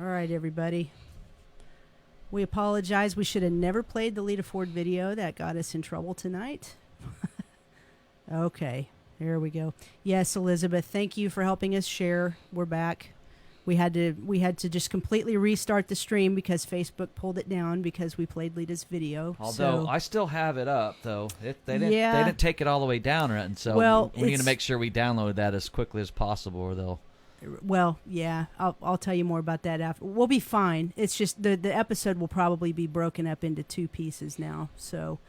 All right, everybody. We apologize. We should have never played the Lita Ford video. That got us in trouble tonight. Okay, here we go. Yes, Elizabeth, thank you for helping us share. We're back. We had to just completely restart the stream because Facebook pulled it down because we played Lita's video. Although I still have it up, though they didn't take it all the way down, right? And so we need to make sure we download that as quickly as possible, or they'll. Well, yeah, I'll tell you more about that after. We'll be fine. It's just the episode will probably be broken up into 2 pieces now, so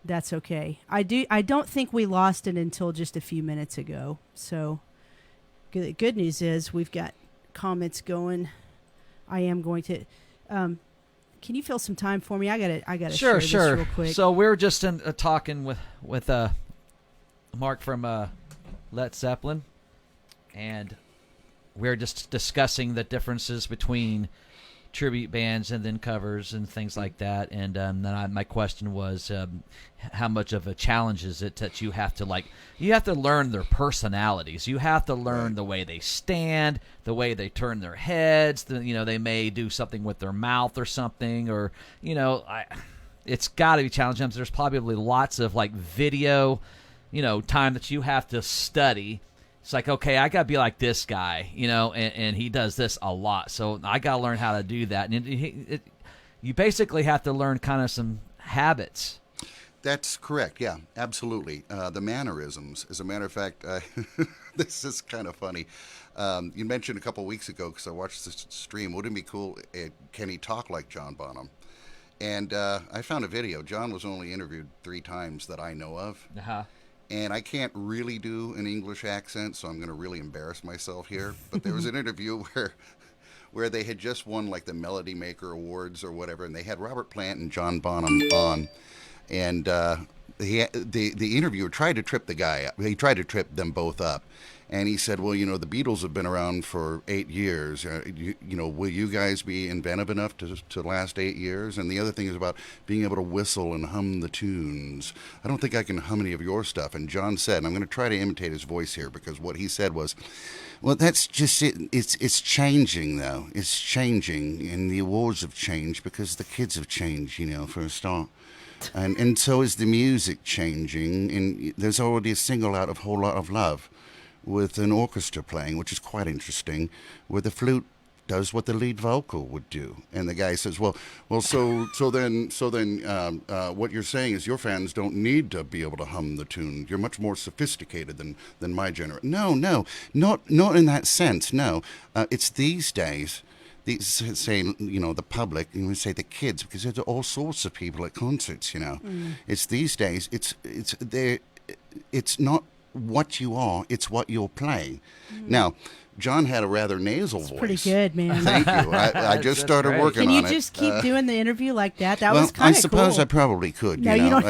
that's okay. I don't think we lost it until just a few minutes ago. So good news is we've got comments going. I am going to. Can you fill some time for me? I gotta share this real quick. So we're just talking with Marc from Led Zeppelin, and we're just discussing the differences between tribute bands and then covers and things like that. And then my question was, how much of a challenge is it that you have to learn their personalities. You have to learn the way they stand, the way they turn their heads. They may do something with their mouth or something, or it's got to be challenging. There's probably lots of video, time that you have to study. It's like, okay, I got to be like this guy, and he does this a lot. So I got to learn how to do that. And you basically have to learn kind of some habits. That's correct. Yeah, absolutely. The mannerisms. As a matter of fact, this is kind of funny. You mentioned a couple weeks ago, because I watched this stream, wouldn't it be cool, can he talk like John Bonham? And I found a video. John was only interviewed 3 times that I know of. Uh-huh. And I can't really do an English accent, so I'm going to really embarrass myself here. But there was an interview where they had just won the Melody Maker Awards or whatever, and they had Robert Plant and John Bonham on. And the interviewer tried to trip the guy up. He tried to trip them both up. And he said, well, the Beatles have been around for 8 years. Will you guys be inventive enough to last 8 years? And the other thing is about being able to whistle and hum the tunes. I don't think I can hum any of your stuff. And John said, and I'm going to try to imitate his voice here, because what he said was, well, that's just it. It's changing, though. It's changing, and the awards have changed because the kids have changed, for a start. And so is the music changing, and there's already a single out of Whole Lot of Love, with an orchestra playing, which is quite interesting, where the flute does what the lead vocal would do. And the guy says, well, so then, what you're saying is your fans don't need to be able to hum the tune. You're much more sophisticated than my generation. No, not in that sense. No, it's these days. The public, we say the kids, because there's all sorts of people at concerts. It's these days. It's not what you are, it's what you're playing. Now, John had a rather nasal voice. Pretty good, man. Thank you. I just started working on it. Can you just keep doing the interview like that? That was kind of cool. I suppose I probably could. No, you don't.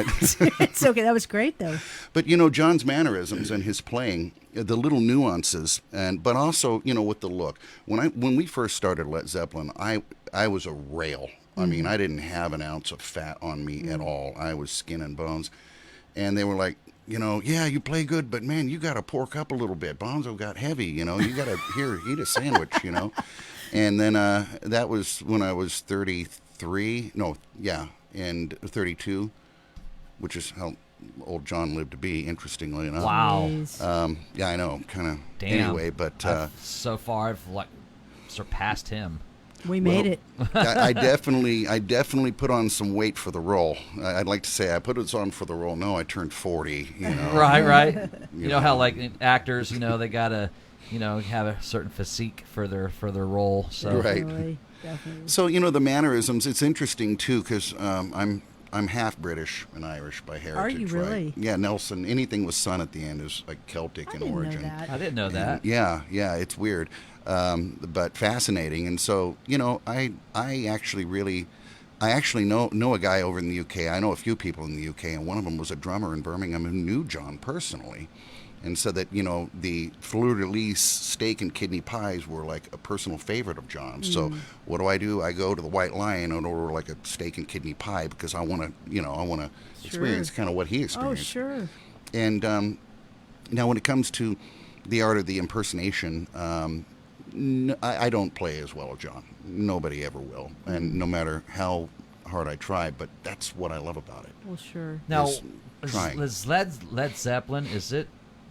It's okay. That was great, though. But John's mannerisms and his playing, the little nuances, but also with the look. When we first started Led Zeppelin, I was a rail. I mean, I didn't have an ounce of fat on me at all. I was skin and bones, and they were like, yeah, you play good, but man, you got to pork up a little bit. Bonzo got heavy, you got to eat a sandwich, And then that was when I was 33. No, yeah, and 32, which is how old John lived to be, interestingly enough. Wow. Yeah, I know, kind of. Damn. Anyway, but so far I've surpassed him. We made it. I definitely put on some weight for the role. I'd like to say I put it on for the role. No, I turned 40. Right. You know how actors, they gotta, have a certain physique for their role. So right. Definitely. So the mannerisms. It's interesting too, because I'm half British and Irish by heritage. Are you really? Right? Yeah, Nelson. Anything with son at the end is Celtic in origin. I didn't know that. Yeah, it's weird. But fascinating. And so, I actually know a guy over in the UK. I know a few people in the UK, and one of them was a drummer in Birmingham who knew John personally, and said that, the fleur-de-lis steak and kidney pies were a personal favorite of John's. So what do? I go to the White Lion and order a steak and kidney pie because I want to, experience kind of what he experienced. Oh, sure. And now when it comes to the art of the impersonation, I don't play as well as John. Nobody ever will, and no matter how hard I try. But that's what I love about it. Well, sure. Now, trying. is Led Zeppelin, is it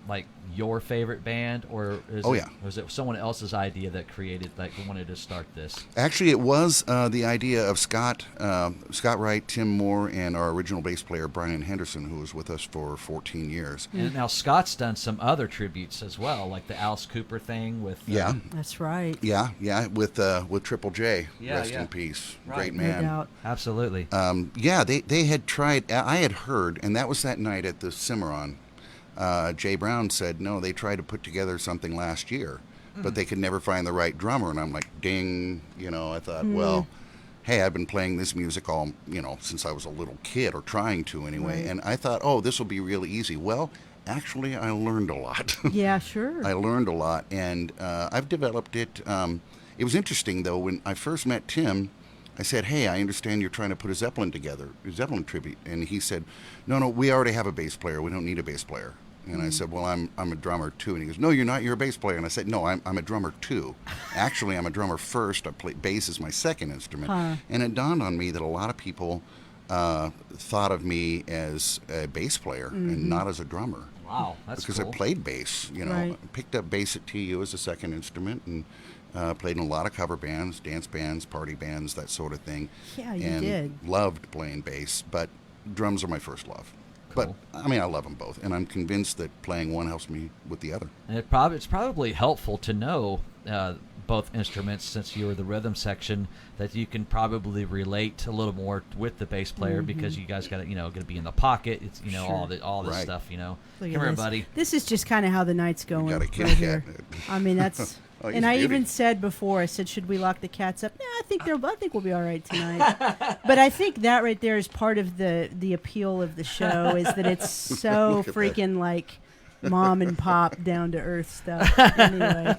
like your favorite band, or is Oh, it, yeah. was it someone else's idea that created, like, wanted to start this? Actually, it was the idea of Scott Wright, Tim Moore, and our original bass player Brian Henderson, who was with us for 14 years. And now Scott's done some other tributes as well, like the Alice Cooper thing with Yeah. That's right. Yeah, with Triple J, Yeah, rest yeah. in peace, Right. great No man. doubt. absolutely. Yeah, they had tried. I had heard, and that was that night at the Cimarron. Jay Brown said, no, they tried to put together something last year, but they could never find the right drummer. And I'm like, ding, I thought, well, hey, I've been playing this music all, since I was a little kid, or trying to anyway. Right. And I thought, oh, this will be really easy. Well, actually, I learned a lot. Yeah, sure. I learned a lot, and I've developed it. It was interesting, though, when I first met Tim, I said, hey, I understand you're trying to put a Zeppelin together, a Zeppelin tribute. And he said, no, we already have a bass player. We don't need a bass player. And I said, well, I'm a drummer, too. And he goes, no, you're not. You're a bass player. And I said, no, I'm a drummer, too. Actually, I'm a drummer first. I play bass as my second instrument. Huh. And it dawned on me that a lot of people thought of me as a bass player and not as a drummer. Wow, that's Because cool. I played bass, Right. picked up bass at TU as a second instrument, and played in a lot of cover bands, dance bands, party bands, that sort of thing. Yeah, you and did. loved playing bass, but drums are my first love. Cool. But I love them both, and I'm convinced that playing one helps me with the other. And it's probably helpful to know both instruments, since you were the rhythm section, that you can probably relate a little more with the bass player because you guys got to going to be in the pocket. It's all this Right. stuff. Come Look here, at this. buddy. This is just kind of how the night's going. Got a kitty right cat. here. I mean, that's. Oh, he's and a I beauty. even said before, I said, should we lock the cats up? No, I think we'll be all right tonight. But I think that right there is part of the appeal of the show, is that it's so Look at that. freaking like mom and pop down to earth stuff. Anyway,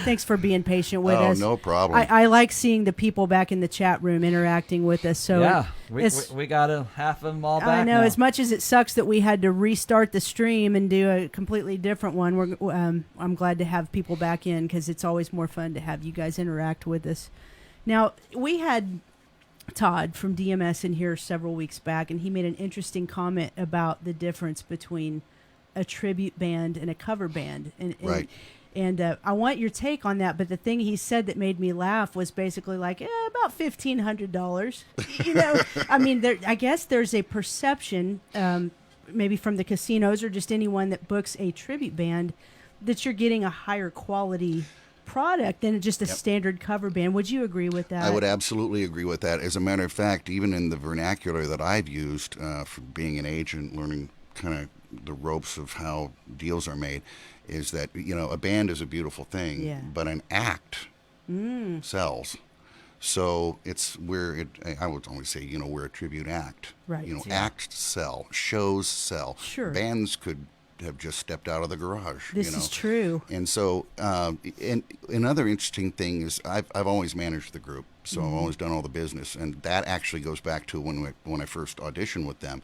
thanks for being patient with Oh, us. no problem. I like seeing the people back in the chat room interacting with us. So Yeah, it's- we got half of them all back. I know. now. As much as it sucks that we had to restart the stream and do a completely different one, I'm glad to have people back in, because it's always more fun to have you guys interact with us. Now, we had Todd from DMS in here several weeks back, and he made an interesting comment about the difference between a tribute band and a cover band. Right. And I want your take on that. But the thing he said that made me laugh was basically like, about $1,500. I mean, I guess there's a perception, maybe from the casinos or just anyone that books a tribute band, that you're getting a higher quality product than just a standard cover band. Would you agree with that? I would absolutely agree with that. As a matter of fact, even in the vernacular that I've used for being an agent, learning kind of the ropes of how deals are made, is that a band is a beautiful thing, but an act sells. So I would only say we're a tribute act. Right. Acts sell, shows sell. Sure. Bands could have just stepped out of the garage. This is true. And so, and another interesting thing is I've always managed the group, so I've always done all the business, and that actually goes back to when I first auditioned with them.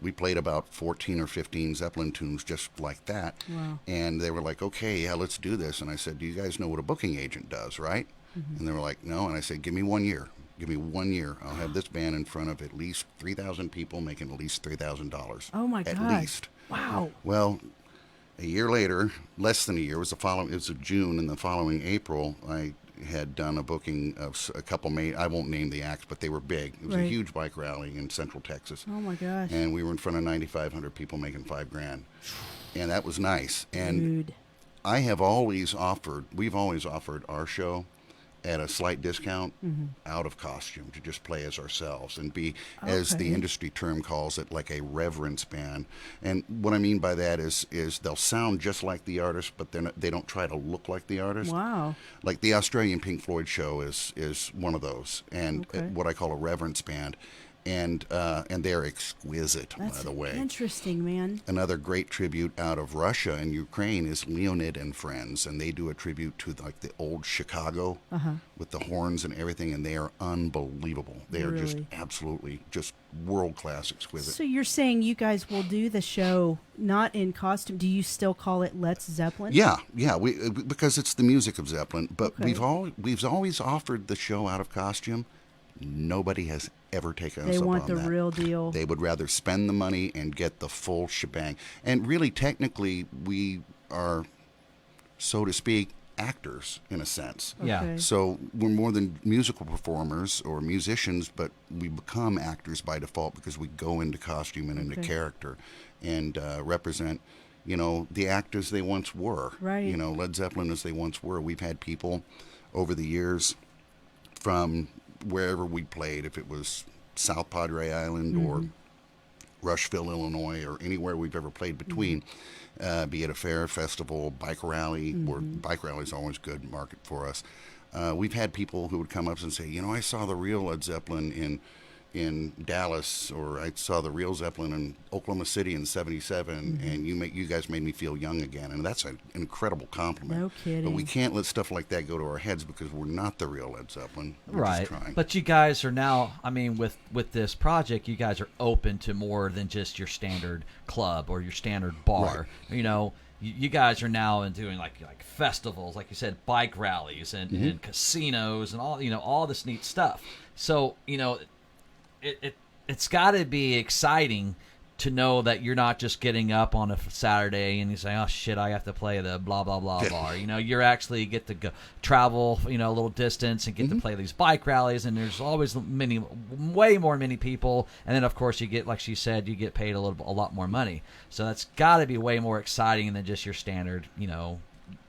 We played about 14 or 15 Zeppelin tunes just like that, Wow. and they were like, "Okay, yeah, let's do this." And I said, "Do you guys know what a booking agent does, right?" And they were like, "No." And I said, "Give me 1 year. Give me 1 year. I'll have this band in front of at least 3,000 people making at least $3,000. Oh my At God. least." Wow. Well, a year later, less than a year, it was June, and the following April, I had done a booking of a couple I won't name the acts, but they were big. It was a Right. huge bike rally in Central Texas. Oh my gosh. And we were in front of 9,500 people making $5,000. And that was nice. And Dude. we've always offered our show at a slight discount out of costume to just play as ourselves and be, as the Okay. industry term calls it, like a reverence band. And what I mean by that is they'll sound just like the artist, but they don't try to look like the artist. Wow. Like the Australian Pink Floyd show is one of those, and Okay. what I call a reverence band. and they're exquisite, That's by the way. interesting, man. Another great tribute out of Russia and Ukraine is Leonid and Friends, and they do a tribute to like the old Chicago with the horns and everything, and they are unbelievable. They are just Really? absolutely just world-class exquisite. So you're saying you guys will do the show not in costume? Do you still call it Let's Zeppelin? Yeah, we because it's the music of Zeppelin, but Okay. we've always offered the show out of costume. Nobody has ever taken us They up want on the that. real deal. They would rather spend the money and get the full shebang. And really, technically, we are, so to speak, actors in a sense. Yeah. Okay. So we're more than musical performers or musicians, but we become actors by default because we go into costume and into Okay. character and represent, the actors they once were. Right. Led Zeppelin as they once were. We've had people over the years from wherever we played, if it was South Padre Island or Rushville, Illinois, or anywhere we've ever played between, be it a fair, festival, bike rally, or bike rally is always good market for us. We've had people who would come up and say, I saw the real Led Zeppelin in Dallas, or I saw the real Zeppelin in Oklahoma City in '77, and you guys made me feel young again, and that's an incredible compliment. No kidding. But we can't let stuff like that go to our heads because we're not the real Led Zeppelin. We're Right. just trying. But you guys are now, I mean, with this project, you guys are open to more than just your standard club or your standard bar. You guys are now in doing like festivals, like you said, bike rallies and casinos and all this neat stuff. So, it's got to be exciting to know that you're not just getting up on a Saturday and you say, oh shit, I have to play the blah blah blah bar. You're actually get to go travel, a little distance and get to play these bike rallies, and there's always way many people, and then of course you get, like she said, you get paid a lot more money. So that's got to be way more exciting than just your standard,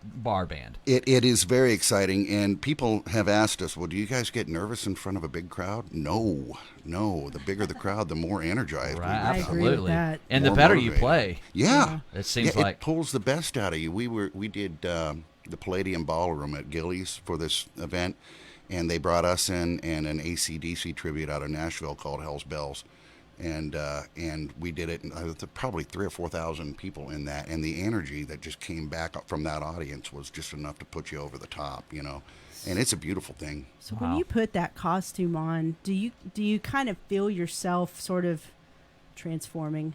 bar band. It is very exciting, and people have asked us, well, do you guys get nervous in front of a big crowd? No. The bigger the crowd, the more energized Right, we I become. agree with absolutely. that. And the More better you motivated. play, Yeah. it seems Yeah, like. it pulls the best out of you. We did the Palladium Ballroom at Gillies for this event, and they brought us in and an AC/DC tribute out of Nashville called Hell's Bells. And we did it, and probably 3,000 or 4,000 people in that, and the energy that just came back up from that audience was just enough to put you over the top, and it's a beautiful thing. So Wow. when you put that costume on, do you kind of feel yourself sort of transforming?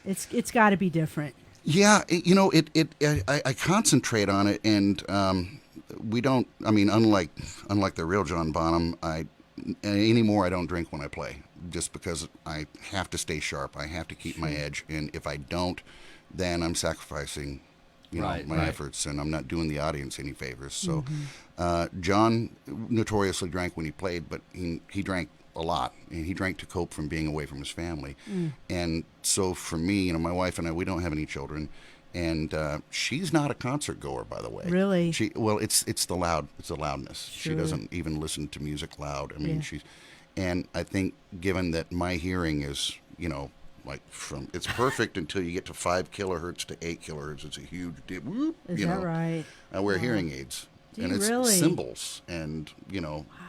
It's got to be different. Yeah, I concentrate on it, and we don't. I mean, unlike the real John Bonham, anymore I don't drink when I play, just because I have to stay sharp. I have to keep my edge, and if I don't, then I'm sacrificing, Right, my right. efforts, and I'm not doing the audience any favors. So, John notoriously drank when he played, but he drank a lot, and he drank to cope from being away from his family. And so for me, my wife and I, we don't have any children, and she's not a concert goer, by the way. Really? It's the loudness. She Sure. doesn't even listen to music loud. I mean, Yeah. and I think given that my hearing is, it's perfect until you get to 5 kilohertz to 8 kilohertz. It's a huge dip. Whoop, Is that right? I wear hearing aids. Do And you it's really? cymbals and,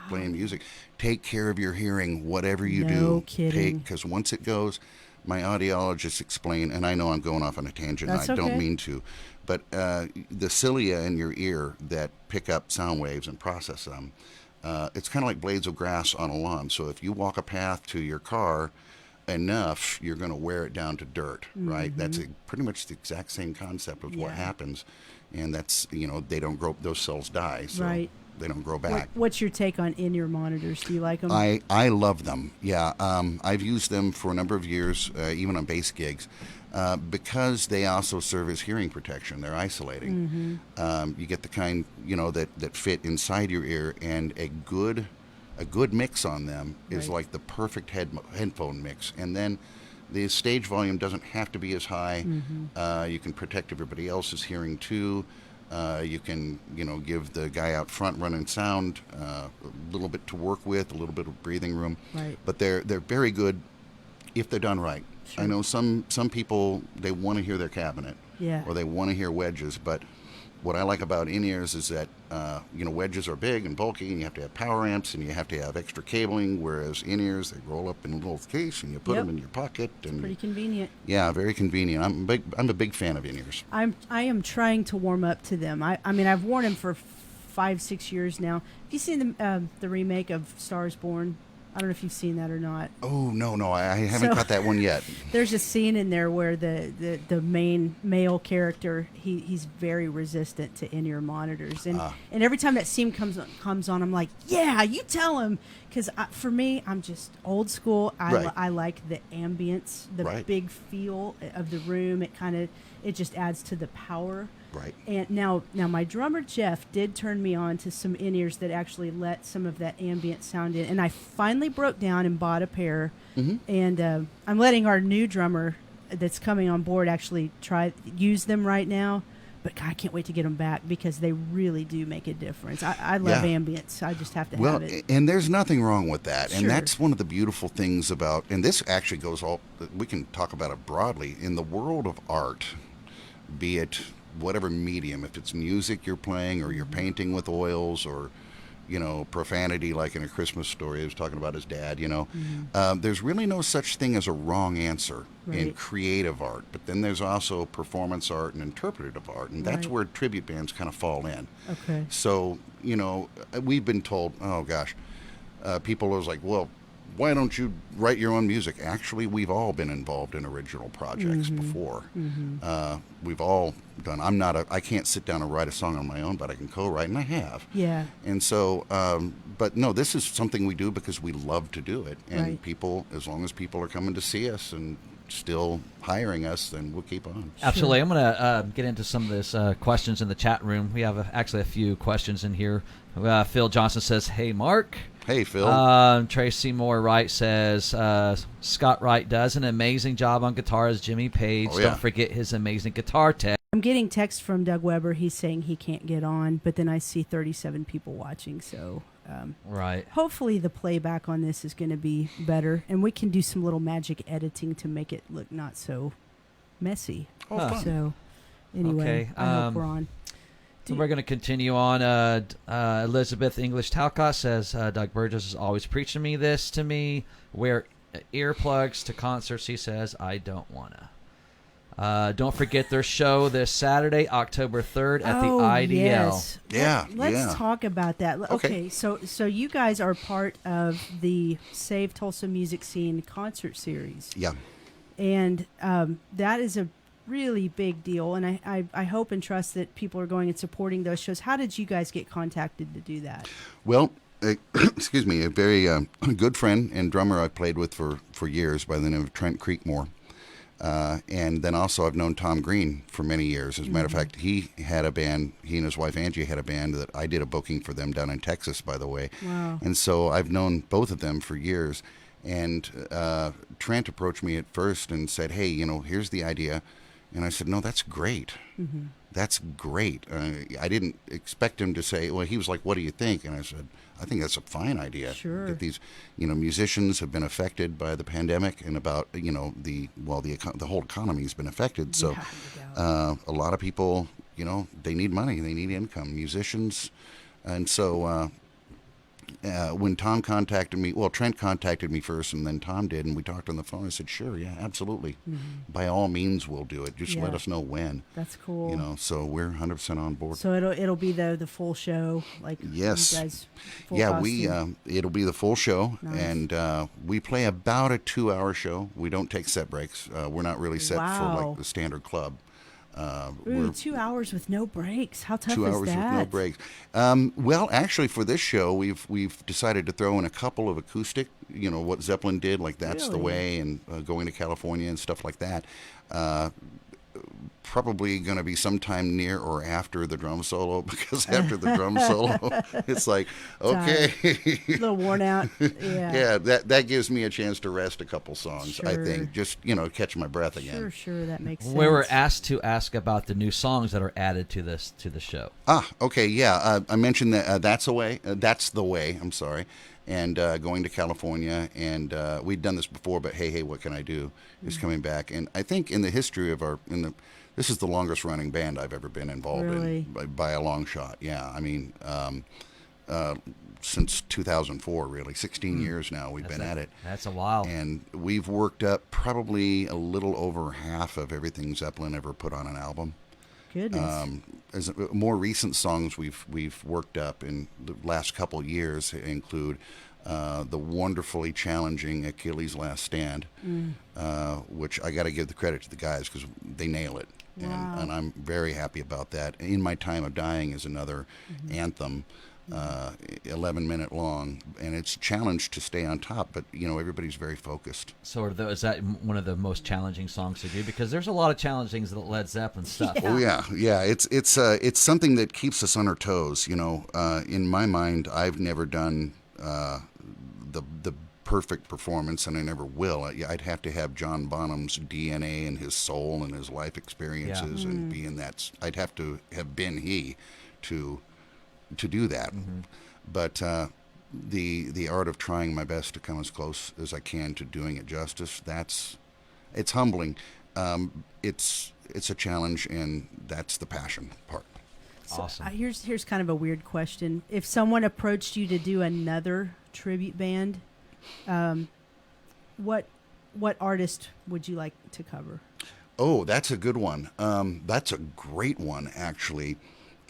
playing music. Take care of your hearing, whatever you do. No kidding. Because once it goes, my audiologists explain, and I know I'm going off on a tangent, That's and I don't okay. mean to, but the cilia in your ear that pick up sound waves and process them, it's kind of like blades of grass on a lawn. So if you walk a path to your car enough, you're going to wear it down to dirt, right? That's pretty much the exact same concept of what Yeah. happens. And that's, they don't grow, those cells die, so Right. they don't grow back. What's your take on in-ear monitors? Do you like them? I love them. Yeah, I've used them for a number of years, even on bass gigs, because they also serve as hearing protection. They're isolating. You get the kind that fit inside your ear, and a good mix on them is Right. like the perfect headphone mix. And then the stage volume doesn't have to be as high. You can protect everybody else's hearing too. You can, give the guy out front running sound a little bit to work with, a little bit of breathing room. Right. But they're very good if they're done right. Sure. I know some people, they want to hear their cabinet, Yeah. or they want to hear wedges. But what I like about in-ears is that wedges are big and bulky, and you have to have power amps, and you have to have extra cabling. Whereas in-ears, they roll up in a little case, and you put them in your pocket. And pretty convenient. Yeah, very convenient. I'm a big fan of in-ears. I am trying to warm up to them. I mean, I've worn them for 5-6 years now. Have you seen the remake of Stars Born? I don't know if you've seen that or not. Oh, no, I haven't got that one yet. There's a scene in there where the main male character, he's very resistant to in-ear monitors. And every time that scene comes on, I'm like, yeah, you tell him. Because for me, I'm just old school. I like the ambience, the big feel of the room. It just adds to the power. Right. And now my drummer Jeff did turn me on to some in-ears that actually let some of that ambient sound in, and I finally broke down and bought a pair. Mm-hmm. And I'm letting our new drummer that's coming on board actually use them right now. But God, I can't wait to get them back because they really do make a difference. I love ambience. I just have to have it. And there's nothing wrong with that. Sure. And that's one of the beautiful things about, and this actually goes we can talk about it broadly, in the world of art, be it whatever medium, if it's music you're playing or you're painting with oils or, profanity like in A Christmas Story, he was talking about his dad, there's really no such thing as a wrong answer in creative art. But then there's also performance art and interpretative art, and that's where tribute bands kind of fall in. Okay. So, we've been told, people are like, well, why don't you write your own music? Actually, we've all been involved in original projects before. Mm-hmm. We've all done. I can't sit down and write a song on my own, but I can co-write, and I have. Yeah. And so, but no, this is something we do because we love to do it. And people, as long as people are coming to see us and still hiring us, then we'll keep on. Absolutely. I'm going to get into some of this questions in the chat room. We have actually a few questions in here. Phil Johnson says, "Hey, Mark." Hey, Phil. Tracy Moore Wright says, Scott Wright does an amazing job on guitar as Jimmy Page. Oh, yeah. Don't forget his amazing guitar tech. I'm getting text from Doug Weber. He's saying he can't get on, but then I see 37 people watching. So hopefully the playback on this is going to be better, and we can do some little magic editing to make it look not so messy. Oh, fun. So anyway, I hope we're on. We're going to continue on. Elizabeth English Talcott says, Doug Burgess is always preaching to me. Wear earplugs to concerts, he says. I don't want to. Don't forget their show this Saturday, October 3rd at the IDL. Yes. Yeah. Let's talk about that. Okay, so you guys are part of the Save Tulsa Music Scene concert series. Yeah. And that is a really big deal, and I hope and trust that people are going and supporting those shows. How did you guys get contacted to do that? Well, excuse me, a very good friend and drummer I played with for years by the name of Trent Creekmore. And then also I've known Tom Green for many years. As a matter of fact, he had a band, he and his wife Angie had a band that I did a booking for them down in Texas, by the way. Wow. And so I've known both of them for years. And Trent approached me at first and said, hey, here's the idea. And I said, no, that's great. Mm-hmm. That's great. I didn't expect him to say, well, he was like, what do you think? And I said, I think that's a fine idea. Sure. That these, musicians have been affected by the pandemic and about, the whole economy has been affected. So a lot of people, they need money. They need income, musicians. And so when Tom contacted me, Trent contacted me first and then Tom did, and we talked on the phone. I said, sure, yeah, absolutely. Mm-hmm. By all means, we'll do it. Just let us know when. That's cool. So we're 100% on board. So it'll be the full show, like yes. You guys full yeah, costume. It'll be the full show, nice. And we play about a 2-hour show. We don't take set breaks. We're not really set for like the standard club. Ooh, 2 hours with no breaks. How tough is that? 2 hours with no breaks. Well, actually, for this show, we've decided to throw in a couple of acoustic. What Zeppelin did, like "That's the Way" and "Going to California" and stuff like that. Probably going to be sometime near or after the drum solo, because after the drum solo, it's like, okay, a little worn out. Yeah, that gives me a chance to rest a couple songs. Sure. I think, just catch my breath again. Sure, that makes sense. We were asked to ask about the new songs that are added to the show. Okay, yeah. I mentioned that "That's the Way." I'm sorry. And "Going to California," and we'd done this before, but hey, what can I do? Is coming back, and I think in the history of this is the longest running band I've ever been involved Really? in by a long shot. Yeah, I mean, since 2004, really, 16 years now we've been at it. That's a while. And we've worked up probably a little over half of everything Zeppelin ever put on an album. Goodness. As more recent songs we've worked up in the last couple of years include the wonderfully challenging Achilles' Last Stand, which I got to give the credit to the guys because they nail it. Wow. And I'm very happy about that. In My Time of Dying is another anthem, 11-minute long, and it's a challenge to stay on top, but everybody's very focused. So is that one of the most challenging songs to do? Because there's a lot of challenging Led Zeppelin stuff. Oh yeah. It's something that keeps us on our toes. In my mind, I've never done the perfect performance, and I never will. I'd have to have John Bonham's DNA and his soul and his life experiences, and be in that. I'd have to have been he to do that. But the art of trying my best to come as close as I can to doing it justice, it's humbling. It's a challenge, and that's the passion part. So, Awesome. Here's kind of a weird question. If someone approached you to do another tribute band, what artist would you like to cover? Oh, that's a good one. That's a great one, actually.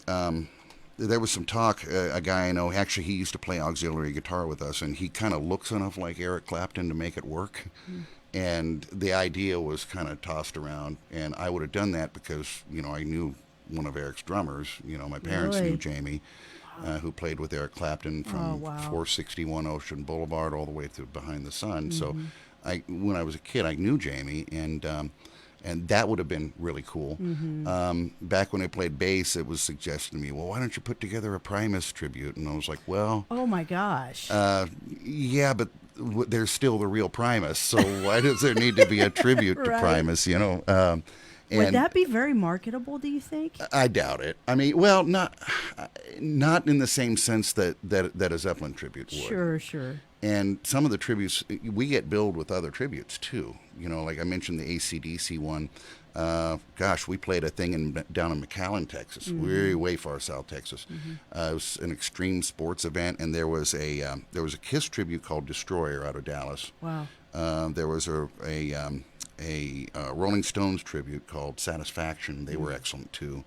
There was some talk, a guy I know, actually he used to play auxiliary guitar with us, and he kind of looks enough like Eric Clapton to make it work. And the idea was kind of tossed around, and I would have done that because, I knew one of Eric's drummers. My parents Really? knew Jamie, who played with Eric Clapton from 461 Ocean Boulevard all the way to Behind the Sun. So when I was a kid, I knew Jamie, and that would have been really cool. Back when I played bass, it was suggested to me, well, why don't you put together a Primus tribute? And I was like, well... Oh, my gosh. Yeah, but they're still the real Primus, so why does there need to be a tribute to Right. Primus, Would that be very marketable, do you think? I doubt it. I mean, well, not in the same sense that a Zeppelin tribute would. Sure. And some of the tributes, we get billed with other tributes, too. Like I mentioned the AC/DC one. We played a thing down in McAllen, Texas, way far south Texas. It was an extreme sports event, and there was a Kiss tribute called Destroyer out of Dallas. Wow. There was a Rolling Stones tribute called Satisfaction. They were excellent, too.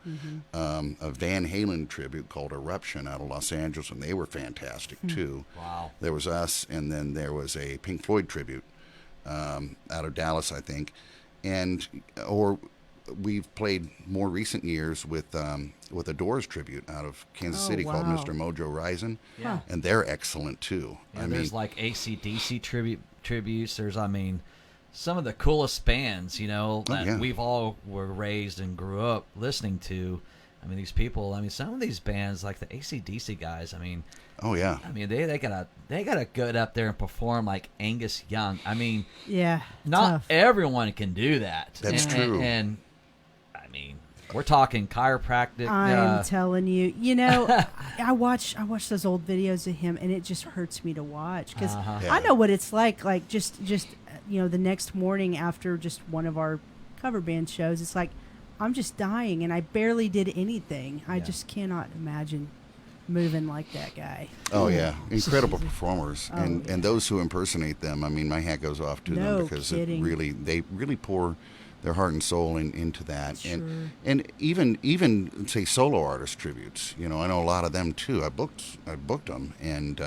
A Van Halen tribute called Eruption out of Los Angeles, and they were fantastic, too. Wow. There was us, and then there was a Pink Floyd tribute out of Dallas, I think. Or we've played more recent years with a Doors tribute out of Kansas City called wow. Mr. Mojo Rising. Yeah. And they're excellent, too. Yeah, there's like AC/DC tributes. There's, some of the coolest bands, that we've all were raised and grew up listening to. These people, some of these bands, like the AC/DC guys, oh yeah, they gotta get up there and perform like Angus Young. Yeah. Not tough. everyone can do that. That's true. And we're talking chiropractic. I'm telling you, I watch those old videos of him, and it just hurts me to watch because Yeah. I know what it's like. Like just the next morning after just one of our cover band shows, it's like I'm just dying, and I barely did anything. I just cannot imagine moving like that guy. Oh yeah, incredible performers, Oh, and those who impersonate them. My hat goes off to No them because kidding. they really pour their heart and soul into that. Sure. And even say solo artist tributes. I know a lot of them too. I booked them, and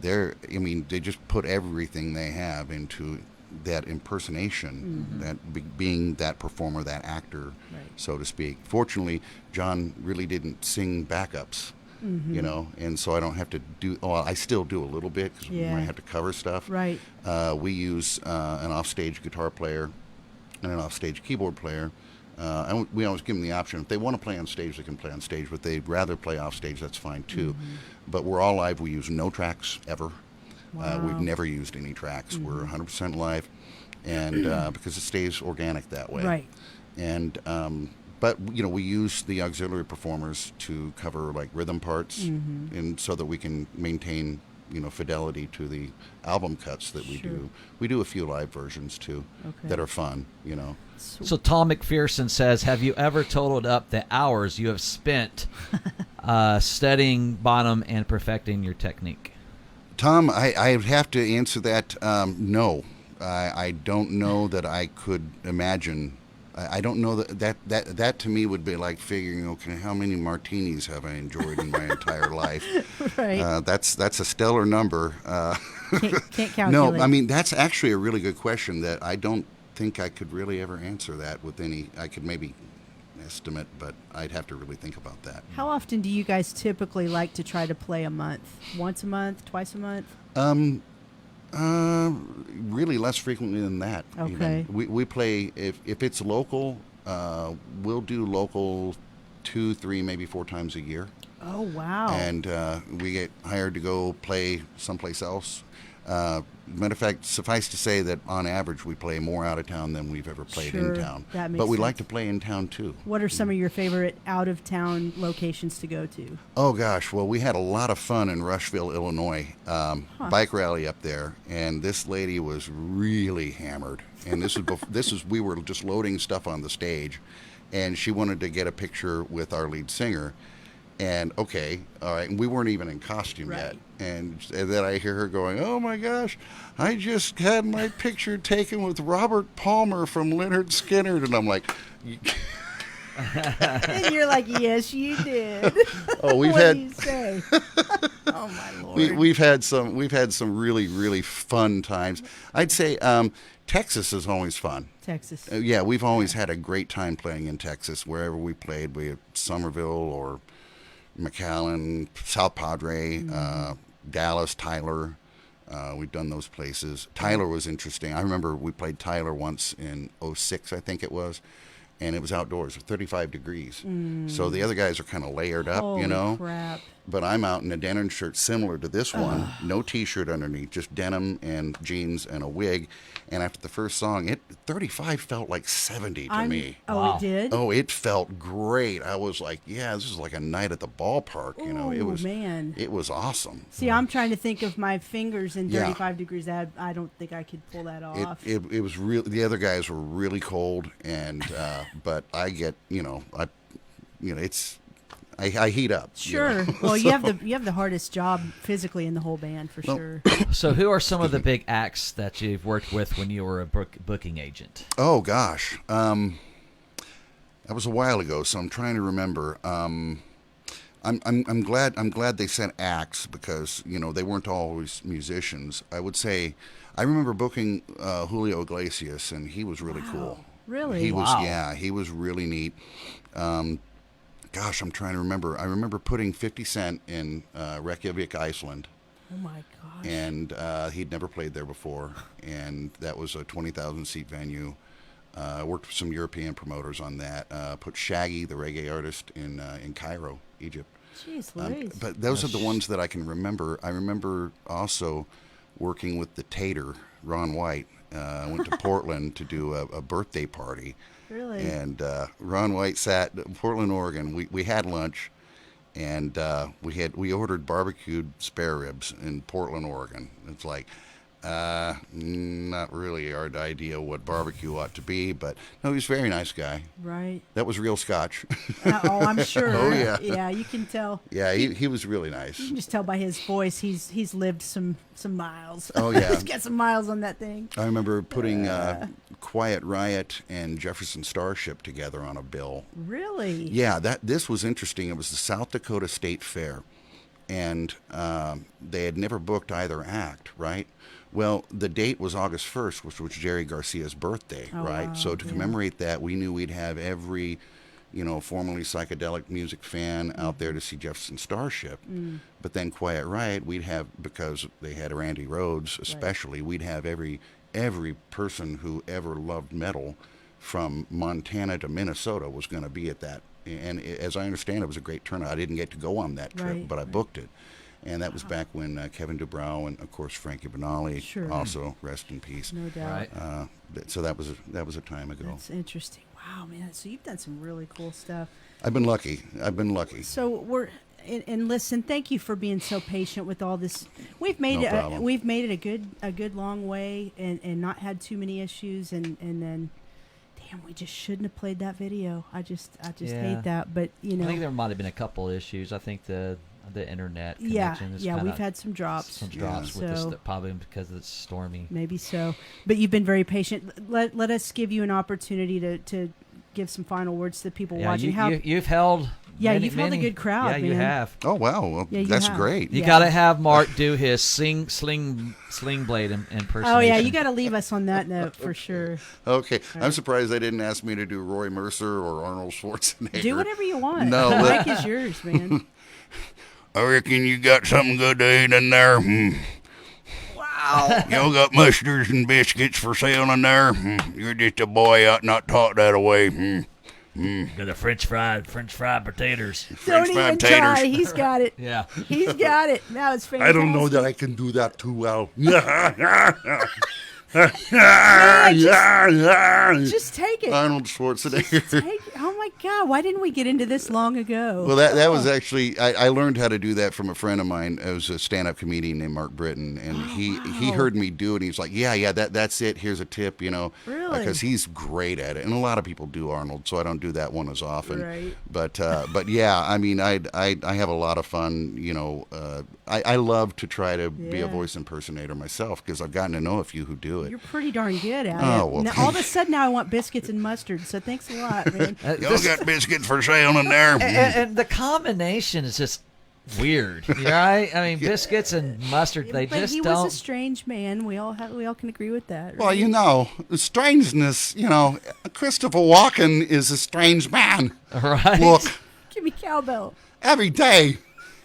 they just put everything they have into that impersonation, that being that performer, that actor, Right. so to speak. Fortunately, John really didn't sing backups. And so I don't have to do. Well, I still do a little bit because we might have to cover stuff. Right. We use an offstage guitar player and an offstage keyboard player. We always give them the option. If they want to play on stage, they can play on stage. But they'd rather play off stage, that's fine too. But we're all live. We use no tracks ever. Wow. We've never used any tracks. We're 100% live, and because it stays organic that way. Right. And but we use the auxiliary performers to cover like rhythm parts, and so that we can maintain fidelity to the album cuts that we Sure. do. We do a few live versions too Okay. that are fun. So Tom McPherson says, have you ever totaled up the hours you have spent studying bottom and perfecting your technique? Tom, I have to answer that. No, I don't know that I could imagine. I don't know that to me would be like figuring, okay, how many martinis have I enjoyed in my entire life? Right. That's a stellar number. Can't calculate. No, I mean that's actually a really good question that I don't think I could really ever answer that with any. I could maybe estimate, but I'd have to really think about that. How often do you guys typically like to try to play a month? Once a month? Twice a month? Really less frequently than that. Okay. Even. We play if it's local. We'll do local 2, 3, maybe 4 times a year. Oh, wow. And we get hired to go play someplace else. Matter of fact, suffice to say that on average we play more out of town than we've ever played Sure, in town. that makes But we sense. like to play in town too. What are some of your favorite out-of-town locations to go to? Oh gosh, well we had a lot of fun in Rushville, Illinois, bike rally up there, and this lady was really hammered. And this is we were just loading stuff on the stage, and she wanted to get a picture with our lead singer. And okay, all right, and we weren't even in costume Right. yet. And then I hear her going, "Oh my gosh, I just had my picture taken with Robert Palmer from Lynyrd Skynyrd," and I'm like, And you're like, yes, you did. "Oh, we've What had." do you say? Oh, my Lord. We've had some really really fun times. I'd say Texas is always fun. Texas. Yeah, we've always had a great time playing in Texas wherever we played. We had Somerville or McAllen, South Padre, Dallas, Tyler. We've done those places. Tyler was interesting. I remember we played Tyler once in '06, I think it was. And it was outdoors, 35 degrees. So the other guys are kind of layered up, Holy crap. But I'm out in a denim shirt similar to this one, no T-shirt underneath, just denim and jeans and a wig. And after the first song, 35 felt like 70 to me. Oh, Wow. it did? Oh, it felt great. I was like, yeah, this is like a night at the ballpark. It Oh, was, man. it was awesome. See, I'm trying to think of my fingers in Yeah. 35 degrees. I don't think I could pull that off. It was real. The other guys were really cold, and but I get, it's. I heat up. Sure. Well, you have the hardest job physically in the whole band for Well, sure. So who are some of the big acts that you've worked with when you were a booking agent? Oh gosh, that was a while ago, so I'm trying to remember. I'm glad they sent acts because they weren't always musicians. I would say I remember booking Julio Iglesias, and he was really cool. Really? He was Wow. he was really neat. Gosh, I'm trying to remember. I remember putting 50 Cent in Reykjavik, Iceland. Oh my gosh. And he'd never played there before, and that was a 20,000 seat venue. Worked with some European promoters on that. Put Shaggy, the reggae artist, in Cairo, Egypt. Jeez Louise. But those are the ones that I can remember. I remember also working with the Tater, Ron White. I went to Portland to do a birthday party. Really? And Ron White sat in Portland, Oregon. We had lunch, and we ordered barbecued spare ribs in Portland, Oregon. It's like not really our idea what barbecue ought to be, but no, he was a very nice guy. Right. That was real Scotch. Oh, I'm sure. Oh, yeah. Yeah, you can tell. Yeah, he was really nice. You can just tell by his voice he's lived some miles. Oh, yeah. He's got some miles on that thing. I remember putting Quiet Riot and Jefferson Starship together on a bill. Really? Yeah, this was interesting. It was the South Dakota State Fair, and they had never booked either act, right? Well, the date was August 1st, which was Jerry Garcia's birthday, Oh, right? wow, So to yeah. commemorate that, we knew we'd have every, formerly psychedelic music fan out there to see Jefferson Starship. But then Quiet Riot, we'd have, because they had Randy Rhoads especially, we'd have every person who ever loved metal from Montana to Minnesota was going to be at that. And as I understand, it was a great turnout. I didn't get to go on that trip, Right, but I right. booked it. And that was back when Kevin Dubrow and, of course, Frankie Banali, Sure. also rest in peace. No doubt. Right. So that was a time ago. That's interesting. Wow, man. So you've done some really cool stuff. I've been lucky. So and listen, thank you for being so patient with all this. We've made No it. problem. We've made it a good long way, and not had too many issues. And then, damn, we just shouldn't have played that video. I just Yeah. hate that. But you I know, think there might have been a couple issues. I think the internet connection is yeah, kinda we've had some drops. some drops with So- this, probably because it's stormy. Maybe so, but you've been very patient. Let us give you an opportunity to give some final words to the people Yeah, watching. you've held. Yeah, many, you've held a many- good crowd, Yeah, you man. have. Oh wow, well, Yeah, you that's have. great. You Yeah. got to have Mark do his sling blade impersonation. Oh yeah, you got to leave us on that note for sure. Okay, I'm surprised they didn't ask me to do Roy Mercer or Arnold Schwarzenegger. Do whatever you want. No, the let- mic is yours, man. I reckon you got something good to eat in there. Wow. Y'all got mustards and biscuits for sale in there? You're just a boy out not taught that away. Got the French fried potatoes. Don't French even fried try. taters. He's got it. Yeah. He's got it. That was fantastic. I don't know that I can do that too well. Just take it. Arnold Schwarzenegger. Oh my God! Why didn't we get into this long ago? Well, that was actually I learned how to do that from a friend of mine. It was a stand-up comedian named Mark Britton, and he heard me do it. And he's like, "Yeah, that's it. Here's a tip, Really? because he's great at it." And a lot of people do Arnold, so I don't do that one as often. Right. But yeah, I mean, I have a lot of fun. I love to try to be a Yeah. voice impersonator myself because I've gotten to know a few who do it. You're pretty darn good at Oh, it. well, Now, all of a sudden, now I want biscuits and mustard. So thanks a lot, man. Y'all got biscuits for sale in there? And the combination is just weird, right? I mean, biscuits and mustard, they but just he don't. was a strange man. We all can agree with that. Well, right? the strangeness, Christopher Walken is a strange man. Right? Look, Give me cowbell. every day,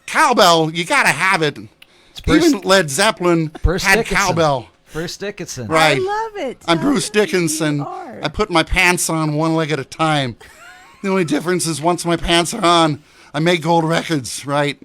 cowbell, you got to have it. Bruce- Even Led Zeppelin Bruce had Dickinson. cowbell. Bruce Dickinson. Right. I love it. I'm Bruce Dickinson. You are. I put my pants on one leg at a time. The only difference is once my pants are on, I make gold records. Right.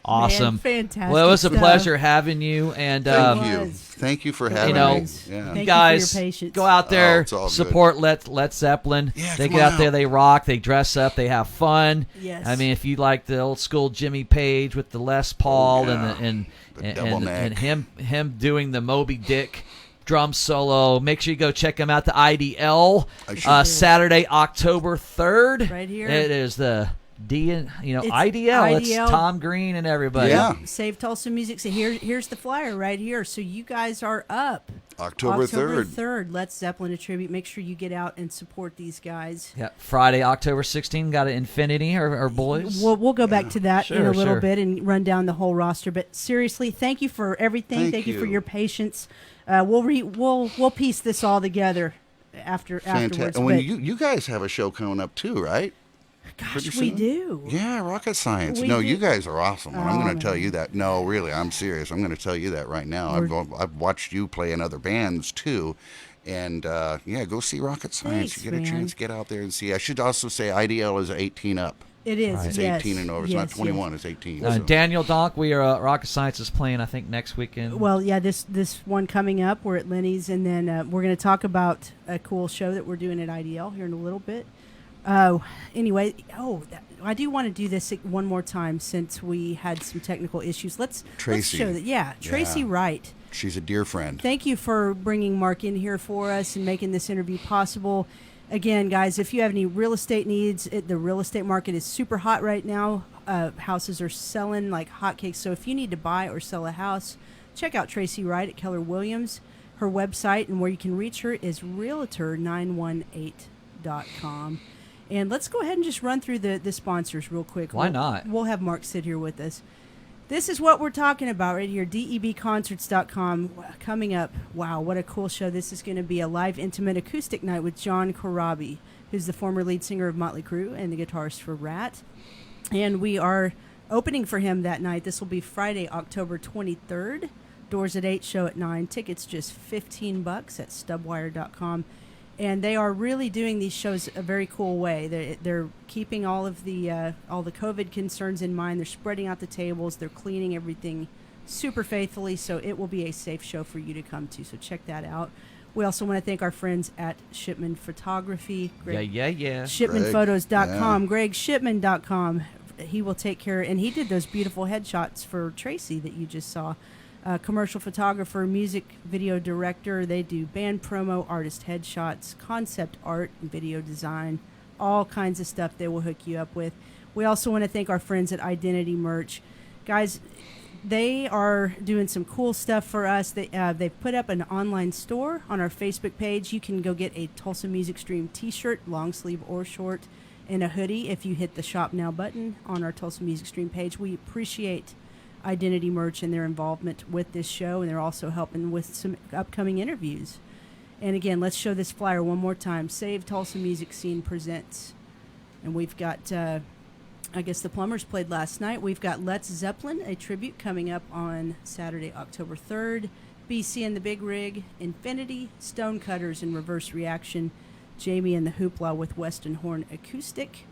Awesome. Man, fantastic Well, it was a stuff. pleasure having you. And Thank you. was. Thank you for It having know, me. was. Yeah. Thank you guys, for your patience. go out Oh, there, it's all good. support Led Zeppelin. Yeah, they come get on out there, out. they rock, they dress up, they have fun. Yes. I mean, if you like the old school Jimmy Page with the Les Paul yeah. and The double neck. him doing the Moby Dick drum solo, make sure you go check him out. The IDL I should- Saturday, October 3rd. Right here. It is the It's IDL. It's IDL. Tom Green and everybody. Yeah. Save Tulsa Music. So here's the flyer right here. So you guys are up. October 3rd. 3rd. Let's Zeppelin a tribute. Make sure you get out and support these guys. Yeah, Friday, October 16th, got an Infinity, our boys. We'll go back to that in a Sure, little sure. bit and run down the whole roster. But seriously, thank you for everything. Thank you for you. your patience. We'll piece this all together afterwards. Fantastic. And when But you guys have a show coming up too, right? gosh, pretty we soon? do. Yeah, rocket science. We No, do. you guys are awesome. And I'm Oh, going to tell man. you that. No, really, I'm serious. I'm going to tell you that right now. I've watched you play in other bands too. And yeah, go see Rocket Science. Thanks, you get a man. chance, get out there and see. I should also say IDL is 18 up. It is. It's yes. 18 and over. It's Yes, not 21. yes. It's 18. Uh, so. Daniel Donk, we are Rocket Science is playing, I think, next weekend. Well, yeah, this one coming up, we're at Lenny's, and then we're going to talk about a cool show that we're doing at IDL here in a little bit. Anyway, I do want to do this one more time since we had some technical issues. Let's Tracy. show that. Yeah, Tracy Yeah. Wright. She's a dear friend. Thank you for bringing Mark in here for us and making this interview possible. Again, guys, if you have any real estate needs, the real estate market is super hot right now. Houses are selling like hotcakes. So if you need to buy or sell a house, check out Tracy Wright at Keller Williams. Her website and where you can reach her is realtor918.com. And let's go ahead and just run through the sponsors real quick. Why not? We'll have Mark sit here with us. This is what we're talking about right here, debconcerts.com. Coming up, wow, what a cool show. This is going to be a live intimate acoustic night with John Corabi, who's the former lead singer of Motley Crue and the guitarist for Rat. And we are opening for him that night. This will be Friday, October 23rd. Doors at 8, show at 9. Tickets just $15 at stubwire.com. And they are really doing these shows a very cool way. They're keeping all the COVID concerns in mind. They're spreading out the tables. They're cleaning everything super faithfully. So it will be a safe show for you to come to. So check that out. We also want to thank our friends at Shipman Photography. Yeah. ShipmanPhotos.com, Yeah. GregShipman.com. he will take care, and he did those beautiful headshots for Tracy that you just saw. Commercial photographer, music video director. They do band promo, artist headshots, concept art, and video design, all kinds of stuff they will hook you up with. We also want to thank our friends at Identity Merch. Guys, they are doing some cool stuff for us. They've put up an online store on our Facebook page. You can go get a Tulsa Music Stream t-shirt, long sleeve or short, and a hoodie if you hit the Shop Now button on our Tulsa Music Stream page. We appreciate Identity Merch and their involvement with this show, and they're also helping with some upcoming interviews. And again, let's show this flyer one more time. Save Tulsa Music Scene presents. And we've got, I guess the Plumbers played last night. We've got Let's Zeppelin, a tribute coming up on Saturday, October 3rd. BC and the Big Rig, Infinity, Stonecutters in Reverse Reaction, Jamie and the Hoopla with Weston Horn Acoustic.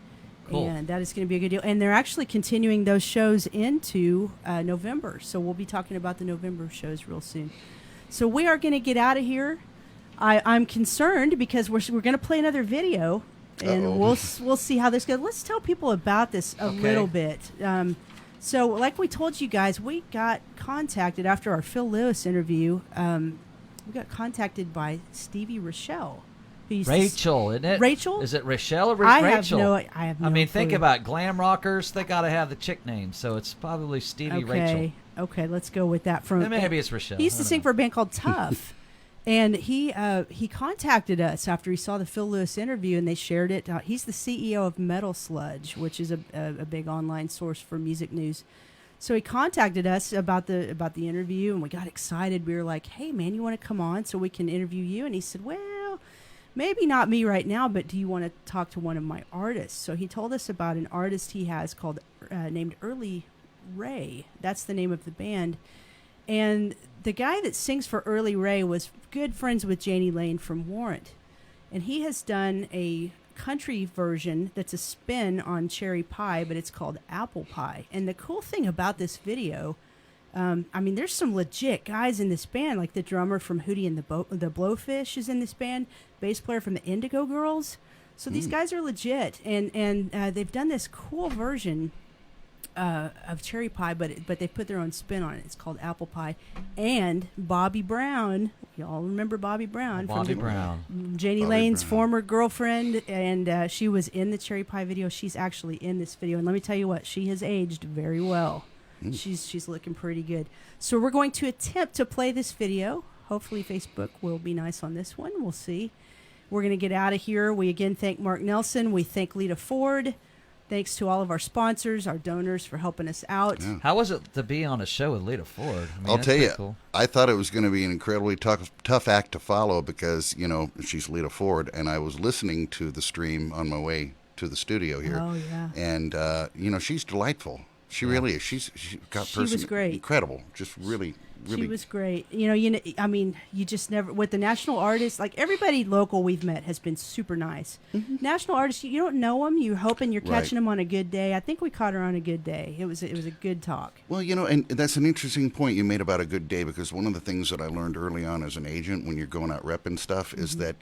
Cool. And that is going to be a good deal. And they're actually continuing those shows into November. So we'll be talking about the November shows real soon. So we are going to get out of here. I'm concerned because we're going to play another video, and we'll see how this goes. Let's tell people about this a little bit. So like we told you guys, we got contacted after our Phil Lewis interview. We got contacted by Stevie Rochelle. Rachel, isn't it? Rachel? Is it Rochelle or I Rachel? have no I mean, clue. think about glam rockers. They got to have the chick name, so it's probably Stevie Rachel. Okay, let's go with that. From Maybe it's Rochelle. He used to sing for a band called Tough, and he contacted us after he saw the Phil Lewis interview, and they shared it. He's the CEO of Metal Sludge, which is a big online source for music news. So he contacted us about the interview, and we got excited. We were like, "Hey, man, you want to come on so we can interview you?" And he said, "Well, maybe not me right now, but do you want to talk to one of my artists?" So he told us about an artist he has called named Early Ray. That's the name of the band. And the guy that sings for Early Ray was good friends with Janie Lane from Warrant. And he has done a country version that's a spin on Cherry Pie, but it's called Apple Pie. And the cool thing about this video, I mean, there's some legit guys in this band, like the drummer from Hootie and the Blowfish is in this band, bass player from the Indigo Girls. So these guys are legit, and they've done this cool version of Cherry Pie, but they put their own spin on it. It's called Apple Pie. And Bobby Brown, y'all remember Bobby Brown? Bobby Brown. Janie Lane's former girlfriend, and she was in the Cherry Pie video. She's actually in this video, and let me tell you what, she has aged very well. She's looking pretty good. So we're going to attempt to play this video. Hopefully Facebook will be nice on this one. We'll see. We're going to get out of here. We again thank Marc Nelson. We thank Lita Ford. Thanks to all of our sponsors, our donors for helping us out. Yeah. How was it to be on a show with Lita Ford? I mean, I'll that's tell you, pretty cool. I thought it was going to be an incredibly tough act to follow because, she's Lita Ford, and I was listening to the stream on my way to the studio here. Oh, yeah. And, she's delightful. She really is. She was great. Incredible. Just really. She was great. I mean, you just never, with the national artists, like everybody local we've met has been super nice. Mm-hmm. National artists, you don't know them. You're hoping you're catching them on a good day. I think we caught her on a good day. It was a good talk. Well, and that's an interesting point you made about a good day, because one of the things that I learned early on as an agent when you're going out repping stuff is that,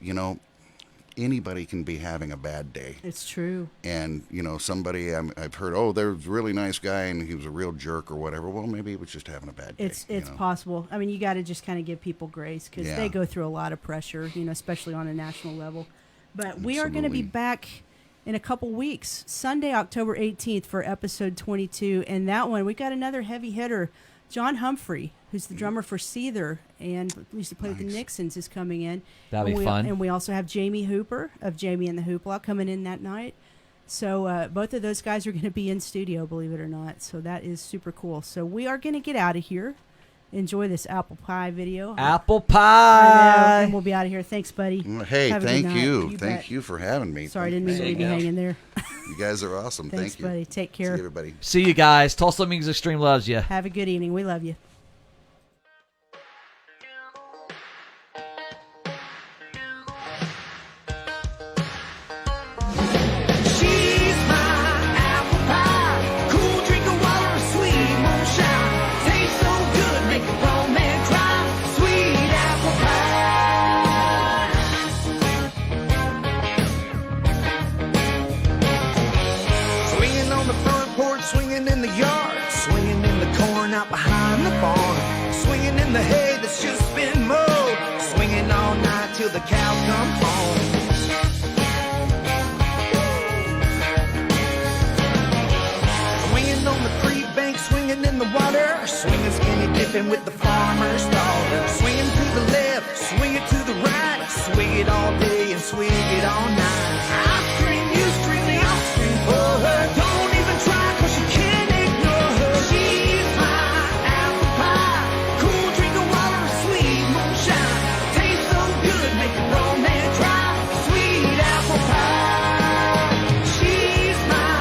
anybody can be having a bad day. It's true. And, somebody I've heard, there's a really nice guy and he was a real jerk or whatever. Well, maybe he was just having a bad day. It's possible. I mean, you got to just kind of give people grace because they go through a lot of pressure, especially on a national level. But we are going to be back in a couple weeks, Sunday, October 18th for episode 22. And that one, we got another heavy hitter. John Humphrey, who's the drummer for Seether and used to play with the Nixons, is coming in. That'll be fun. And we also have Jamie Hooper of Jamie and the Hoopla coming in that night. So both of those guys are going to be in studio, believe it or not. So that is super cool. So we are going to get out of here. Enjoy this apple pie video. Apple I know, pie. and we'll be out of here. Thanks, buddy. Hey, Have a good thank night. you. You Thank bet. you for having me. Sorry, I didn't mean to leave you hanging there. You guys are awesome. Thanks, Thank you. buddy. Take care. See you, everybody. See you guys. Tulsa Music Stream loves you. Have a good evening. We love you. She's my apple pie, cool drink of water, sweet moonshine. Tastes so good, make a grown man cry. Sweet apple pie. Swinging on the front porch till the cows come home. Swinging on the creek bank, swinging in the water, swinging skinny dipping with the farmer's daughter. Swinging to the left, swing it to the right, swing it all day and swing it all night. I scream, you scream, they all scream for her. Don't even try, cause you can't ignore her. She's my apple pie, cool drink of water, sweet moonshine. Tastes so good, make a grown man cry. Sweet apple pie. She's my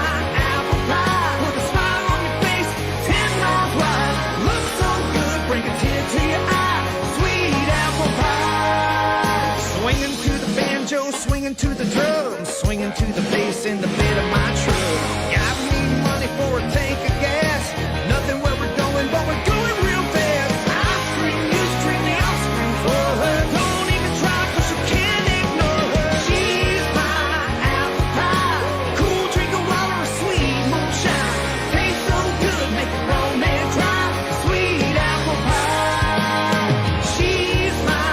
apple pie, put a smile on your face, 10 miles wide. Looks so good, bring a tear to your eye. Sweet apple pie. Swinging to the banjo, swinging to the drum, swinging to the bass in the bed of my truck. Got me money for a tank of gas, nothing where we're going, but we're going real fast. I scream, you scream, they all scream for her. Don't even try, cause you can't ignore her. She's my apple pie, cool drink of water, sweet moonshine. Tastes so good, make a grown man cry. Sweet apple pie. She's my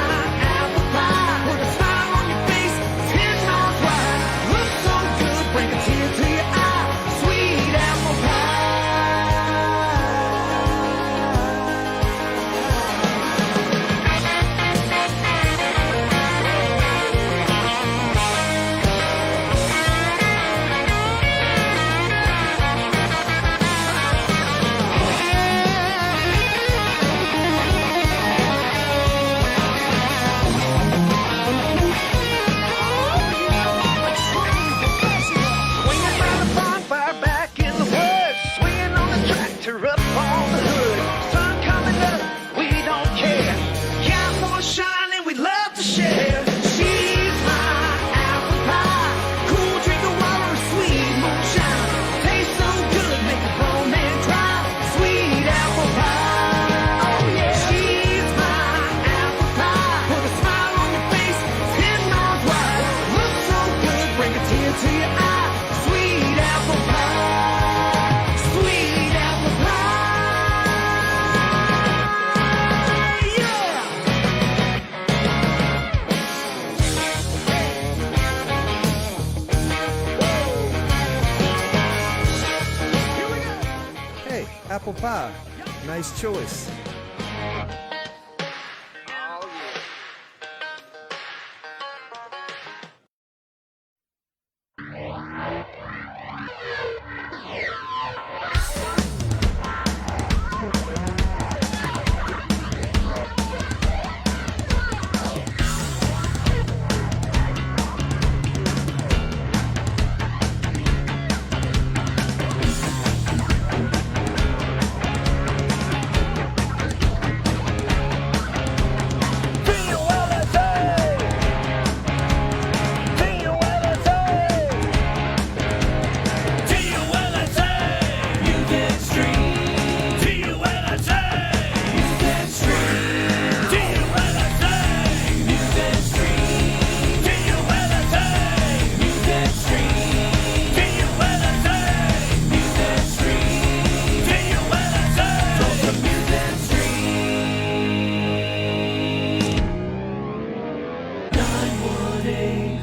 apple pie, put a smile on your face, 10 miles wide. Looks so good, bring a tear to your eye. Sweet apple pie. Swinging by the bonfire back in the woods, swinging on the tractor up on the hood. Sun coming up, we don't care. Cowboy shining, we love to share. She's my apple pie, cool drink of water, sweet moonshine. Tastes so good, make a grown man cry. Sweet apple pie. Oh yeah. She's my apple pie, put a smile on your face, 10 miles wide. Looks so good, bring a tear to your eye. Sweet apple pie. Sweet apple pie. Yeah. Here we go. Hey, apple pie. Nice choice. Day.